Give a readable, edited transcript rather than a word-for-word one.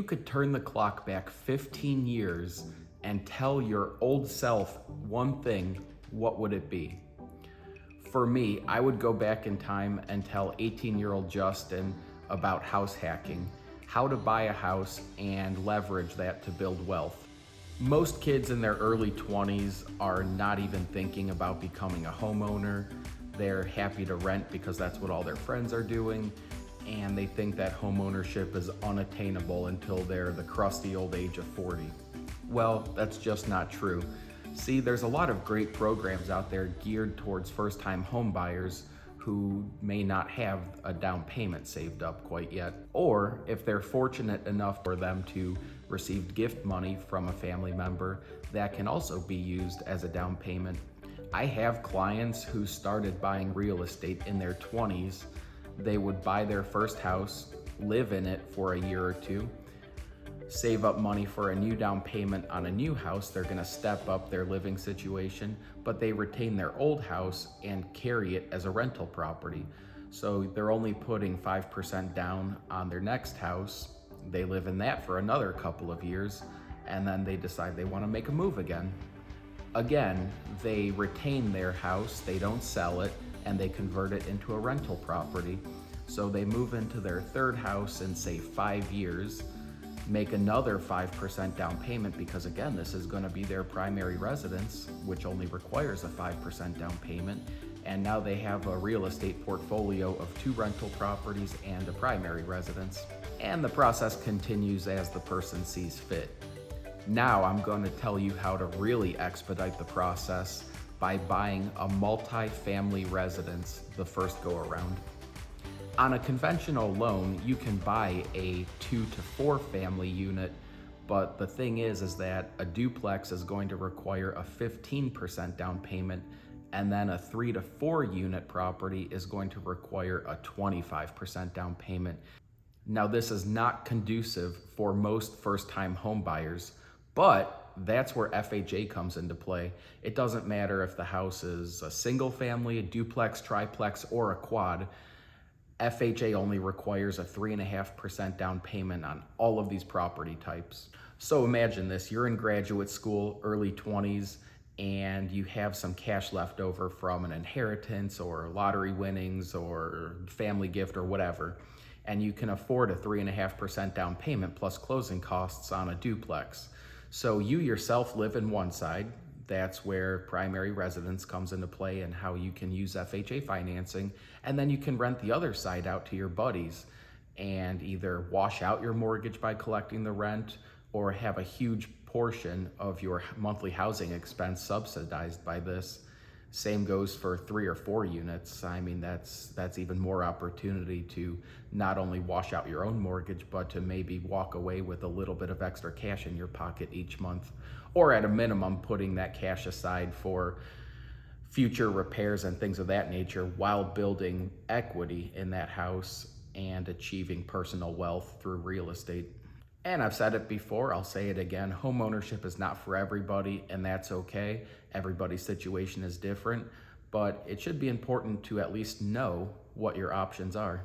you could turn the clock back 15 years and tell your old self one thing, what would it be? For me, I would go back in time and tell 18-year-old Justin about house hacking, how to buy a house and leverage that to build wealth. Most kids in their early 20s are not even thinking about becoming a homeowner. They're happy to rent because that's what all their friends are doing, and they think that home ownership is unattainable until they're the crusty old age of 40. Well, that's just not true. See, there's a lot of great programs out there geared towards first-time home buyers who may not have a down payment saved up quite yet. Or if they're fortunate enough for them to receive gift money from a family member, that can also be used as a down payment. I have clients who started buying real estate in their 20s. They would buy their first house, live in it for a year or two, save up money for a new down payment on a new house. They're gonna step up their living situation, but they retain their old house and carry it as a rental property. So they're only putting 5% down on their next house. They live in that for another couple of years, and then they decide they wanna make a move again. Again, they retain their house, they don't sell it, and they convert it into a rental property. So they move into their third house in, say, 5 years, make another 5% down payment because, again, this is going to be their primary residence, which only requires a 5% down payment. And now they have a real estate portfolio of 2 rental properties and a primary residence. And the process continues as the person sees fit. Now I'm going to tell you how to really expedite the process by buying a multi-family residence the first go around. On a conventional loan, you can buy a 2 to 4 family unit, but the thing is that a duplex is going to require a 15% down payment, and then a 3 to 4 unit property is going to require a 25% down payment. Now, this is not conducive for most first-time home buyers, but that's where FHA comes into play. It doesn't matter if the house is a single family, a duplex, triplex, or a quad. FHA only requires a 3.5% down payment on all of these property types. So imagine this, you're in graduate school, early 20s, and you have some cash left over from an inheritance or lottery winnings or family gift or whatever, and you can afford a 3.5% down payment plus closing costs on a duplex. So you yourself live in one side. That's where primary residence comes into play and how you can use FHA financing. And then you can rent the other side out to your buddies and either wash out your mortgage by collecting the rent or have a huge portion of your monthly housing expense subsidized by this. Same goes for 3 or 4 units. I mean, that's even more opportunity to not only wash out your own mortgage, but to maybe walk away with a little bit of extra cash in your pocket each month, or at a minimum, putting that cash aside for future repairs and things of that nature while building equity in that house and achieving personal wealth through real estate. And I've said it before, I'll say it again, home ownership is not for everybody, and that's okay. Everybody's situation is different, but it should be important to at least know what your options are.